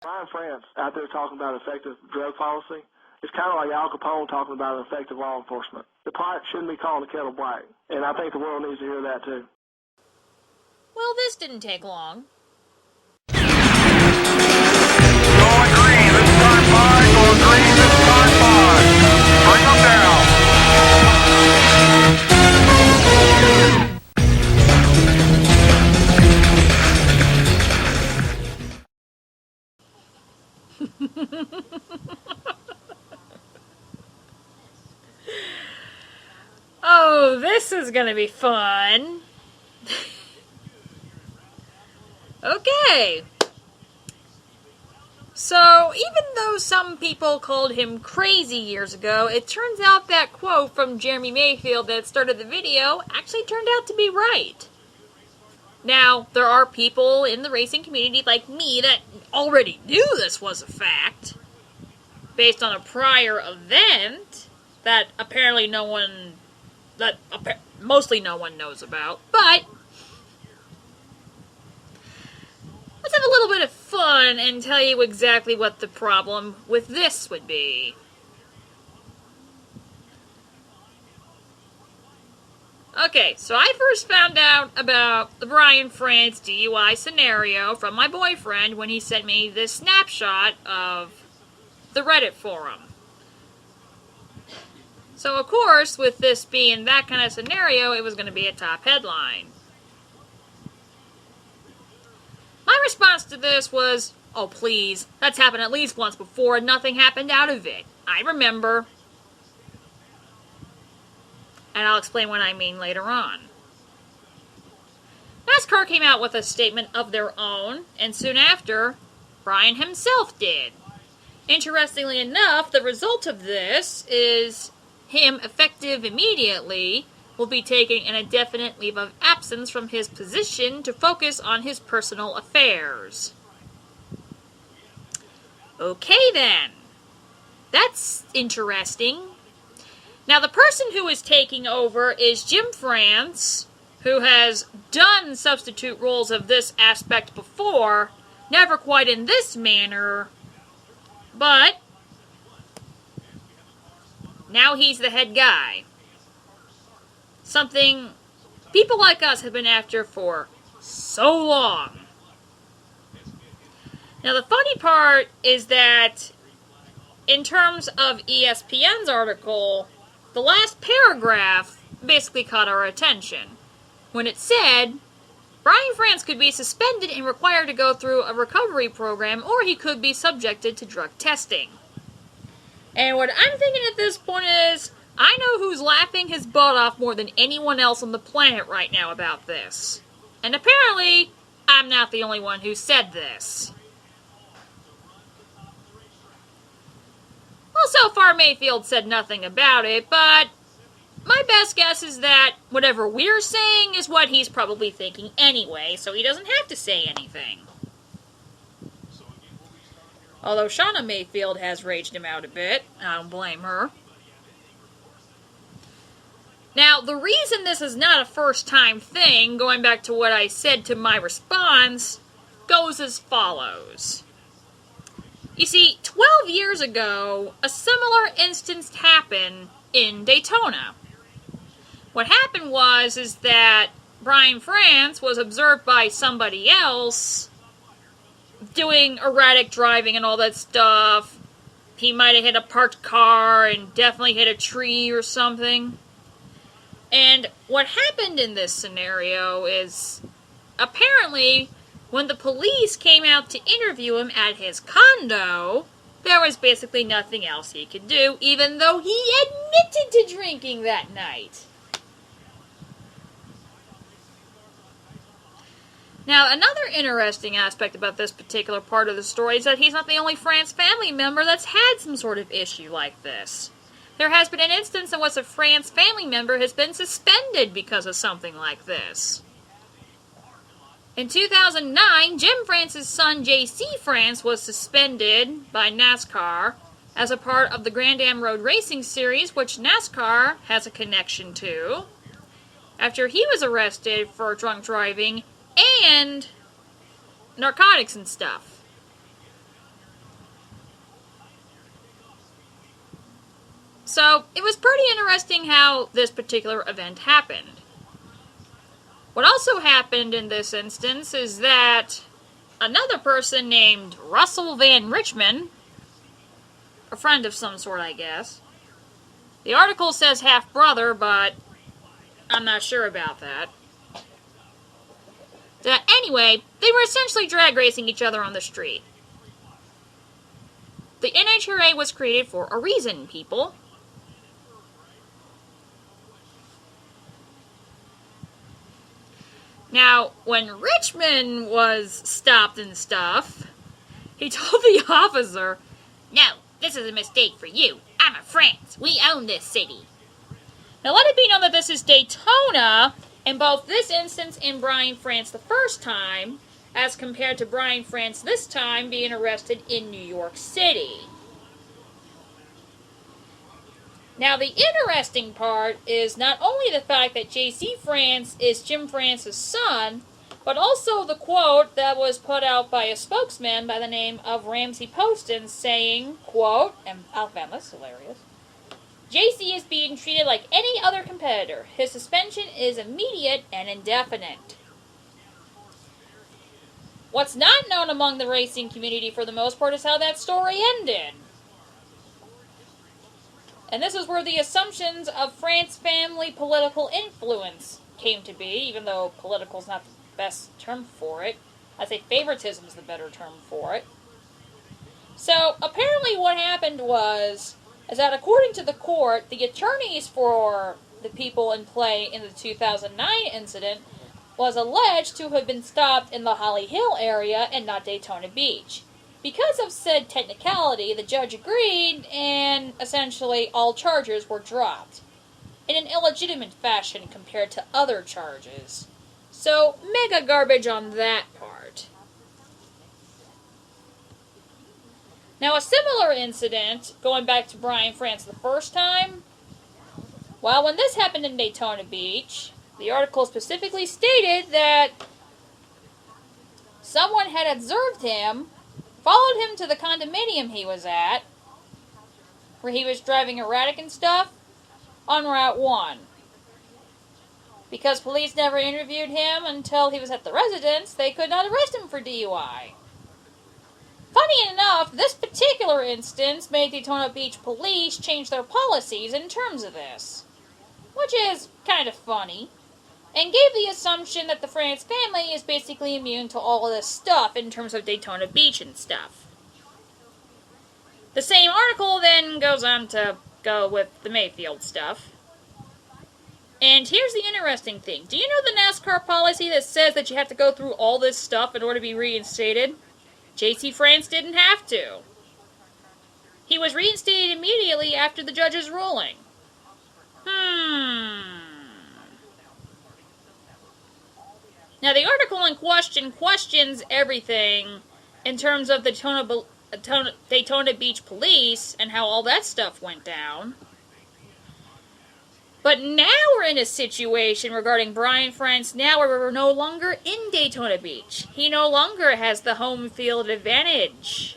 Brian France out there talking about effective drug policy, it's kind of like Al Capone talking about effective law enforcement. The pot shouldn't be calling the kettle black, and I think the world needs to hear that too. Well, this didn't take long. Going green, this is car 5, going green, this is car 5. Bring them down. Oh, this is gonna be fun. Okay. So, even though some people called him crazy years ago, it turns out that quote from Jeremy Mayfield that started the video actually turned out to be right. Now, there are people in the racing community like me that already knew this was a fact, based on a prior event that apparently mostly no one knows about, but let's have a little bit of fun and tell you exactly what the problem with this would be. Okay, so I first found out about the Brian France DUI scenario from my boyfriend when he sent me this snapshot of the Reddit forum. So, of course, with this being that kind of scenario, it was going to be a top headline. My response to this was, oh please, that's happened at least once before and nothing happened out of it. I remember. And I'll explain what I mean later on. NASCAR came out with a statement of their own, and soon after, Brian himself did. Interestingly enough, the result of this is him, effective immediately, will be taking an indefinite leave of absence from his position to focus on his personal affairs. Okay then. That's interesting. Now the person who is taking over is Jim France, who has done substitute roles of this aspect before, never quite in this manner, but now he's the head guy. Something people like us have been after for so long. Now the funny part is that in terms of ESPN's article, the last paragraph basically caught our attention when it said Brian France could be suspended and required to go through a recovery program, or he could be subjected to drug testing. And what I'm thinking at this point is, I know who's laughing his butt off more than anyone else on the planet right now about this. And apparently, I'm not the only one who said this. Well, so far Mayfield said nothing about it, but my best guess is that whatever we're saying is what he's probably thinking anyway, so he doesn't have to say anything. Although Shauna Mayfield has raged him out a bit. I don't blame her. Now, the reason this is not a first-time thing, going back to what I said to my response, goes as follows. You see, 12 years ago, a similar instance happened in Daytona. What happened is that Brian France was observed by somebody else doing erratic driving and all that stuff. He might have hit a parked car and definitely hit a tree or something. And what happened in this scenario is, apparently, when the police came out to interview him at his condo, there was basically nothing else he could do, even though he admitted to drinking that night. Now, another interesting aspect about this particular part of the story is that he's not the only France family member that's had some sort of issue like this. There has been an instance in which a France family member has been suspended because of something like this. In 2009, Jim France's son J.C. France was suspended by NASCAR as a part of the Grand Am Road Racing Series, which NASCAR has a connection to, after he was arrested for drunk driving and narcotics and stuff. So, it was pretty interesting how this particular event happened. What also happened in this instance is that another person named Russell Van Richmond, a friend of some sort, I guess. The article says half-brother, but I'm not sure about that. Anyway, they were essentially drag racing each other on the street. The NHRA was created for a reason, people. Now, when Richmond was stopped and stuff, he told the officer, "No, this is a mistake for you. I'm a France. We own this city." Now, let it be known that this is Daytona, in both this instance and Brian France the first time, as compared to Brian France this time being arrested in New York City. Now, the interesting part is not only the fact that J.C. France is Jim France's son, but also the quote that was put out by a spokesman by the name of Ramsey Poston saying, quote, and I found this hilarious, "JC is being treated like any other competitor. His suspension is immediate and indefinite." What's not known among the racing community for the most part is how that story ended. And this is where the assumptions of France family political influence came to be, even though political is not the best term for it. I'd say favoritism is the better term for it. So, apparently what happened was, is that according to the court, the attorneys for the people in play in the 2009 incident was alleged to have been stopped in the Holly Hill area and not Daytona Beach. Because of said technicality, the judge agreed, and essentially all charges were dropped, in an illegitimate fashion compared to other charges. So, mega garbage on that part. Now, a similar incident, going back to Brian France the first time, well, when this happened in Daytona Beach, the article specifically stated that someone had observed him, followed him to the condominium he was at, where he was driving erratic and stuff, on Route 1. Because police never interviewed him until he was at the residence, they could not arrest him for DUI. Funny enough, this particular instance made Daytona Beach police change their policies in terms of this, which is kind of funny, and gave the assumption that the France family is basically immune to all of this stuff in terms of Daytona Beach and stuff. The same article then goes on to go with the Mayfield stuff. And here's the interesting thing. Do you know the NASCAR policy that says that you have to go through all this stuff in order to be reinstated? J.C. France didn't have to. He was reinstated immediately after the judge's ruling. Now, the article in question questions everything in terms of the Daytona Beach police and how all that stuff went down. But now we're in a situation regarding Brian France now where we're no longer in Daytona Beach. He no longer has the home field advantage.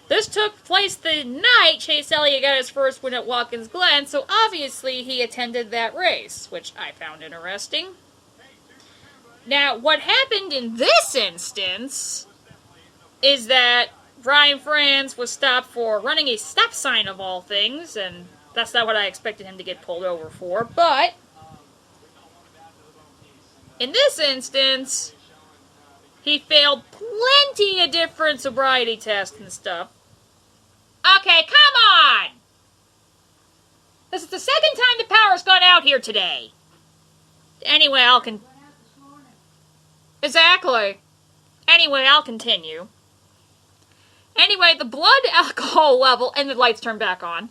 This took place the night Chase Elliott got his first win at Watkins Glen, so obviously he attended that race, which I found interesting. Now, what happened in this instance is that Brian France was stopped for running a stop sign of all things, and that's not what I expected him to get pulled over for, but in this instance, he failed plenty of different sobriety tests and stuff. Okay, come on! This is the second time the power's gone out here today. Anyway, Exactly. Anyway, I'll continue. Anyway, the blood alcohol level, and the lights turned back on,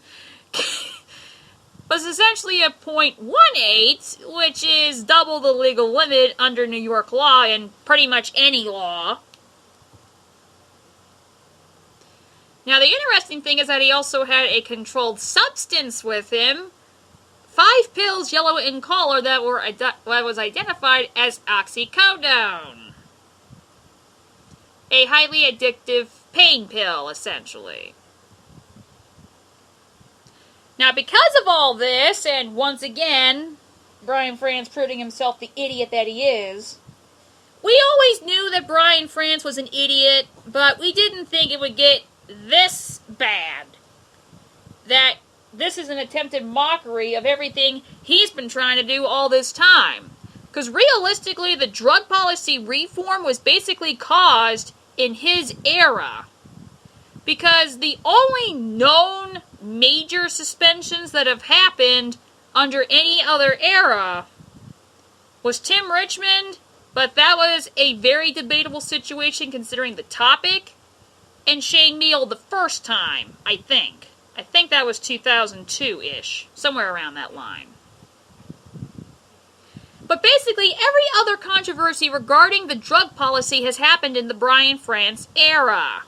was essentially a .18, which is double the legal limit under New York law and pretty much any law. Now, the interesting thing is that he also had a controlled substance with him, 5 pills yellow in color that was identified as oxycodone. A highly addictive pain pill, essentially. Now, because of all this, and once again, Brian France proving himself the idiot that he is, we always knew that Brian France was an idiot, but we didn't think it would get this bad. That this is an attempted mockery of everything he's been trying to do all this time. Because realistically, the drug policy reform was basically caused in his era. Because the only known major suspensions that have happened under any other era was Tim Richmond, but that was a very debatable situation considering the topic, and Shane Neal the first time, I think. I think that was 2002-ish, somewhere around that line. But basically, every other controversy regarding the drug policy has happened in the Brian France era.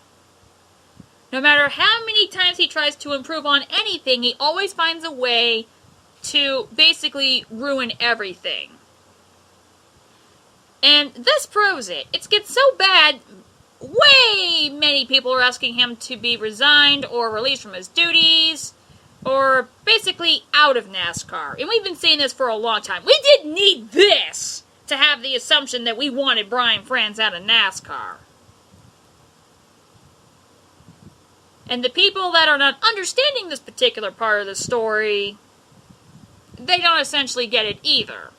No matter how many times he tries to improve on anything, he always finds a way to basically ruin everything. And this proves it. It gets so bad, way many people are asking him to be resigned or released from his duties, or basically out of NASCAR. And we've been saying this for a long time. We didn't need this to have the assumption that we wanted Brian France out of NASCAR. And the people that are not understanding this particular part of the story, they don't essentially get it either.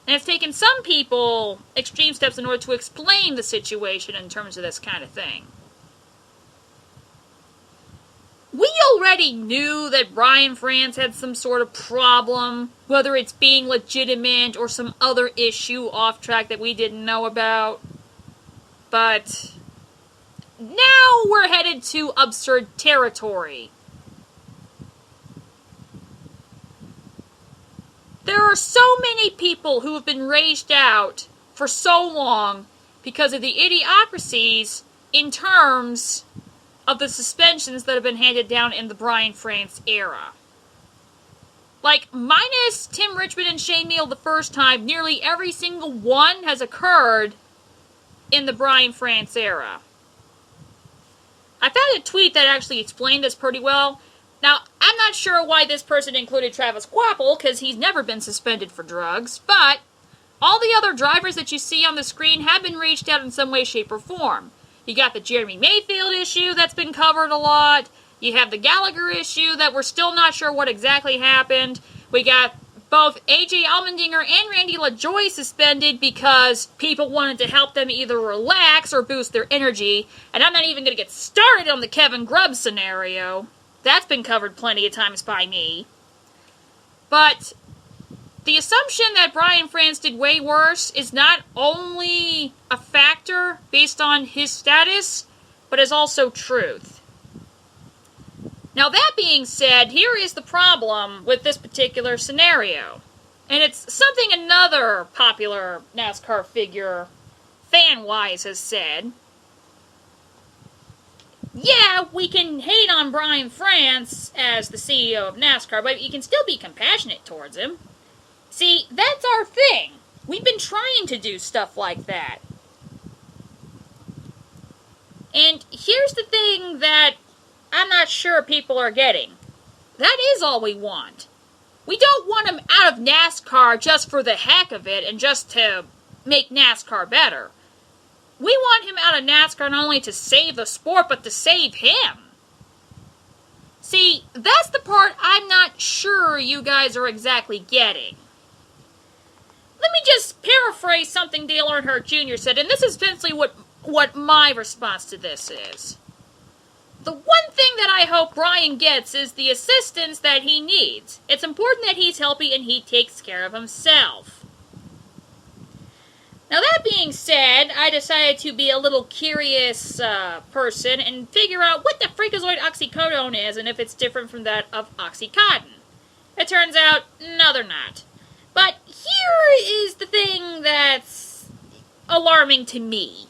And it's taken some people extreme steps in order to explain the situation in terms of this kind of thing. We already knew that Brian France had some sort of problem, whether it's being legitimate or some other issue off track that we didn't know about. But now we're headed to absurd territory. There are so many people who have been raged out for so long because of the idiocracies in terms of the suspensions that have been handed down in the Brian France era. Like, minus Tim Richmond and Shane Neal the first time, nearly every single one has occurred in the Brian France era. I found a tweet that actually explained this pretty well. Now, I'm not sure why this person included Travis Quapple, because he's never been suspended for drugs, but all the other drivers that you see on the screen have been reached out in some way, shape, or form. You got the Jeremy Mayfield issue that's been covered a lot. You have the Gallagher issue that we're still not sure what exactly happened. We got both AJ Allmendinger and Randy LaJoie suspended because people wanted to help them either relax or boost their energy. And I'm not even going to get started on the Kevin Grubb scenario. That's been covered plenty of times by me. But the assumption that Brian France did way worse is not only a factor based on his status, but is also truth. Now, that being said, here is the problem with this particular scenario. And it's something another popular NASCAR figure, fan-wise, has said. Yeah, we can hate on Brian France as the CEO of NASCAR, but you can still be compassionate towards him. See, that's our thing. We've been trying to do stuff like that. And here's the thing that I'm not sure people are getting. That is all we want. We don't want him out of NASCAR just for the heck of it and just to make NASCAR better. We want him out of NASCAR not only to save the sport, but to save him. See, that's the part I'm not sure you guys are exactly getting. Let me just paraphrase something Dale Earnhardt Jr. said, and this is essentially what my response to this is. The one thing that I hope Brian gets is the assistance that he needs. It's important that he's healthy and he takes care of himself. Now, that being said, I decided to be a little curious person and figure out what the freakazoid oxycodone is and if it's different from that of Oxycontin. It turns out, no, they're not. But here is the thing that's alarming to me.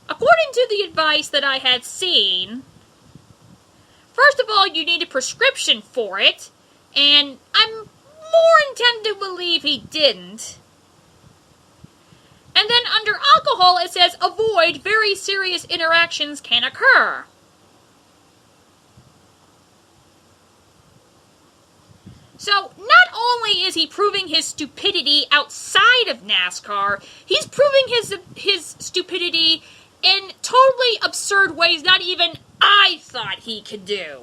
According to the advice that I had seen, first of all, you need a prescription for it, and I'm more inclined to believe he didn't. And then under alcohol, it says avoid very serious interactions can occur. So, not only is he proving his stupidity outside of NASCAR, he's proving his stupidity in totally absurd ways not even I thought he could do.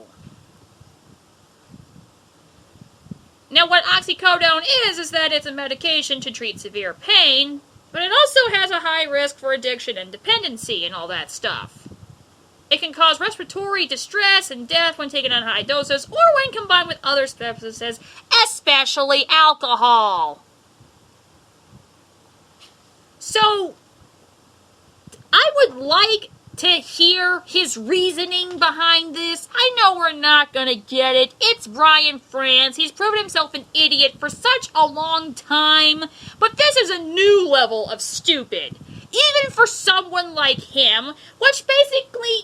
Now, what oxycodone is that it's a medication to treat severe pain, but it also has a high risk for addiction and dependency and all that stuff. It can cause respiratory distress and death when taken in high doses or when combined with other substances, especially alcohol. So, I would like to hear his reasoning behind this. I know we're not going to get it. It's Brian France. He's proven himself an idiot for such a long time. But this is a new level of stupid. Even for someone like him, which basically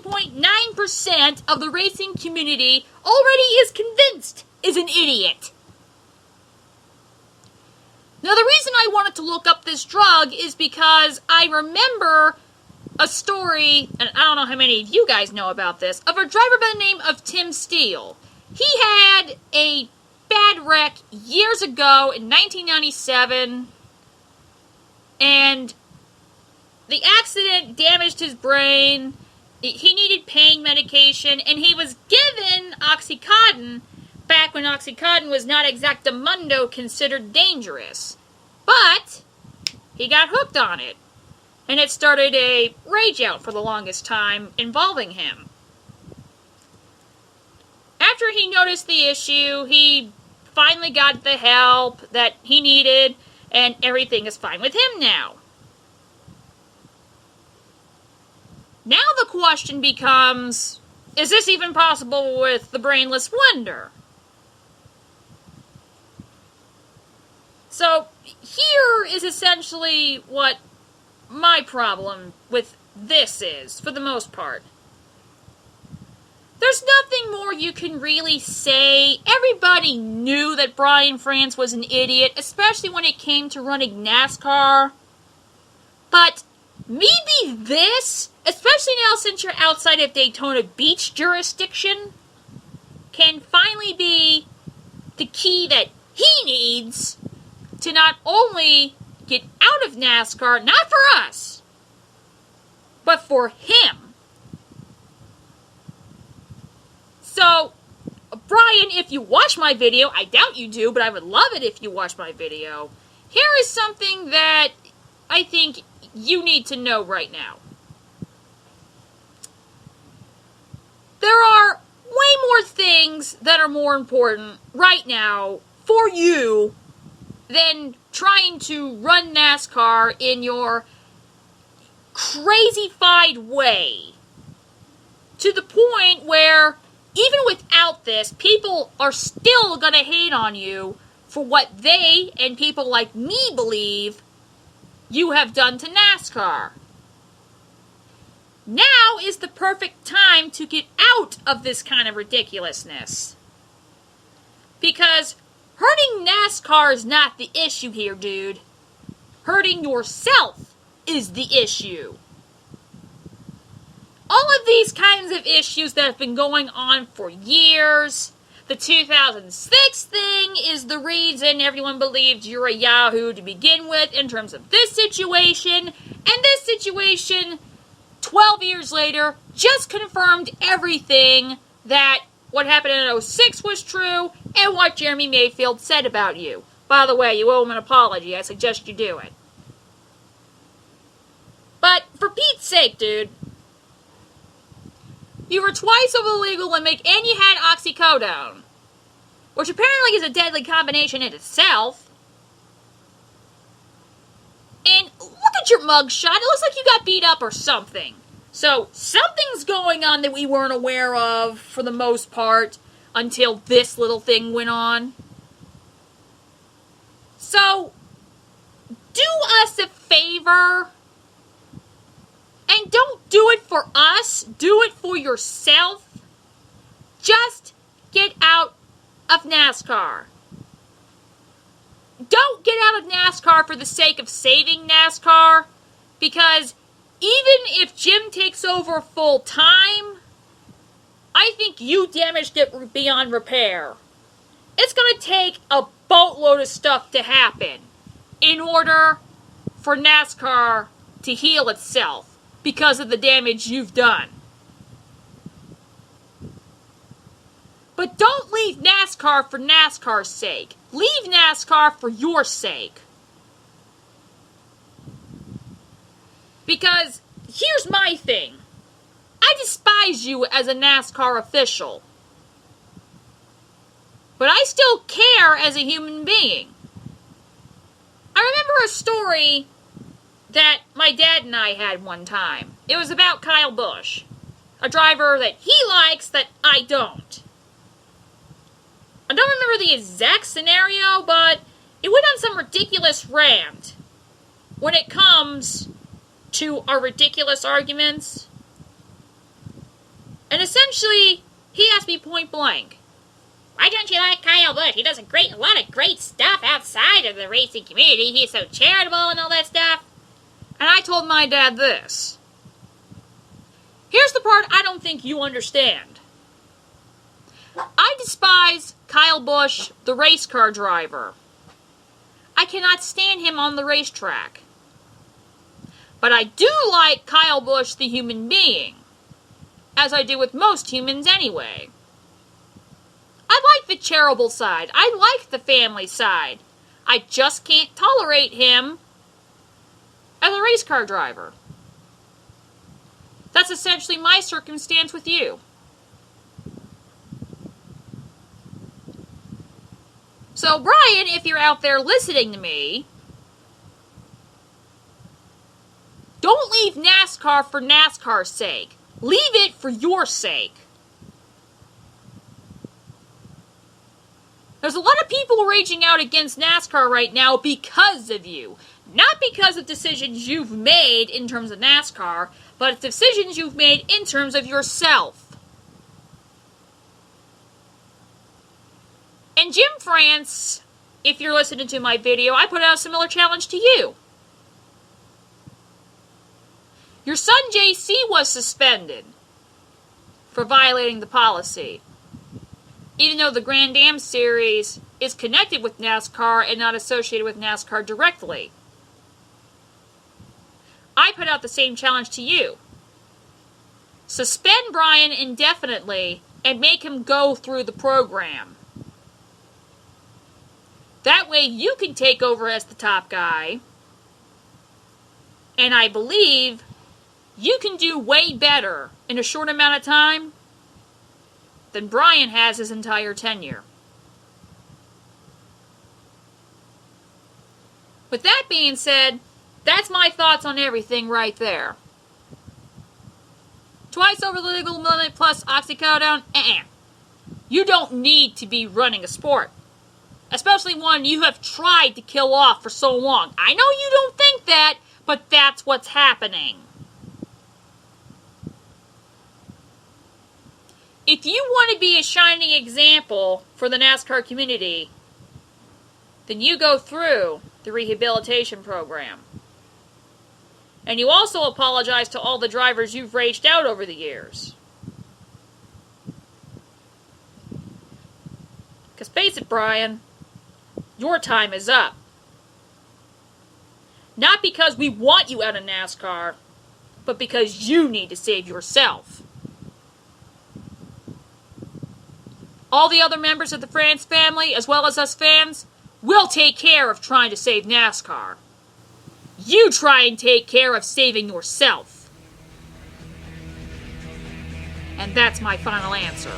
99.9% of the racing community already is convinced is an idiot. Now, the reason I wanted to look up this drug is because I remember a story, and I don't know how many of you guys know about this, of a driver by the name of Tim Steele. He had a bad wreck years ago in 1997, and the accident damaged his brain. He needed pain medication, and he was given Oxycontin back when Oxycontin was not exactamundo considered dangerous. But he got hooked on it. And it started a rage-out for the longest time involving him. After he noticed the issue, he finally got the help that he needed, and everything is fine with him now. Now the question becomes, is this even possible with the Brainless Wonder? So, here is essentially what my problem with this is, for the most part. There's nothing more you can really say. Everybody knew that Brian France was an idiot, especially when it came to running NASCAR. But maybe this, especially now since you're outside of Daytona Beach jurisdiction, can finally be the key that he needs to not only get out of NASCAR, not for us, but for him. So, Brian, if you watch my video, I doubt you do, but I would love it if you watch my video. Here is something that I think you need to know right now. There are way more things that are more important right now for you than to run NASCAR in your crazy-fied way. To the point where, even without this, people are still going to hate on you for what they, and people like me, believe you have done to NASCAR. Now is the perfect time to get out of this kind of ridiculousness. Because hurting NASCAR is not the issue here, dude. Hurting yourself is the issue. All of these kinds of issues that have been going on for years. The 2006 thing is the reason everyone believed you're a yahoo to begin with in terms of this situation. And this situation, 12 years later, just confirmed everything that what happened in 06 was true and what Jeremy Mayfield said about you. By the way, you owe him an apology. I suggest you do it. But for Pete's sake, dude, you were twice over the legal limit and you had oxycodone, which apparently is a deadly combination in itself. And look at your mugshot. It looks like you got beat up or something. So something's going on that we weren't aware of for the most part until this little thing went on. So do us a favor and don't do it for us. Do it for yourself. Just get out of NASCAR. Don't get out of NASCAR for the sake of saving NASCAR, because even if Jim takes over full time, I think you damaged it beyond repair. it's going to take a boatload of stuff to happen in order for NASCAR to heal itself because of the damage you've done. But don't leave NASCAR for NASCAR's sake. Leave NASCAR for your sake. Because here's my thing. I despise you as a NASCAR official. But I still care as a human being. I remember a story that my dad and I had one time. It was about Kyle Busch, a driver that he likes that I don't. I don't remember the exact scenario, but it went on some ridiculous rant when it comes to our ridiculous arguments. And essentially, he asked me point blank, why don't you like Kyle Busch? He does a lot of great stuff outside of the racing community. He's so charitable and all that stuff. And I told my dad this. Here's the part I don't think you understand. I despise Kyle Busch, the race car driver. I cannot stand him on the racetrack. But I do like Kyle Busch, the human being, as I do with most humans anyway. I like the charitable side. I like the family side. I just can't tolerate him as a race car driver. That's essentially my circumstance with you. So, Brian, if you're out there listening to me, don't leave NASCAR for NASCAR's sake. Leave it for your sake. There's a lot of people raging out against NASCAR right now because of you. Not because of decisions you've made in terms of NASCAR, but decisions you've made in terms of yourself. And Jim France, if you're listening to my video, I put out a similar challenge to you. Your son JC was suspended for violating the policy, even though the Grand Am Series is connected with NASCAR and not associated with NASCAR directly. I put out the same challenge to you. Suspend Brian indefinitely and make him go through the program. That way you can take over as the top guy. And I believe you can do way better in a short amount of time than Brian has his entire tenure. With that being said, that's my thoughts on everything right there. Twice over the legal limit plus oxycodone? You don't need to be running a sport. Especially one you have tried to kill off for so long. I know you don't think that, but that's what's happening. If you want to be a shining example for the NASCAR community, then you go through the rehabilitation program. And you also apologize to all the drivers you've raged out over the years. Because face it, Brian, your time is up. Not because we want you out of NASCAR, but because you need to save yourself. All the other members of the France family, as well as us fans, will take care of trying to save NASCAR. You try and take care of saving yourself. And that's my final answer.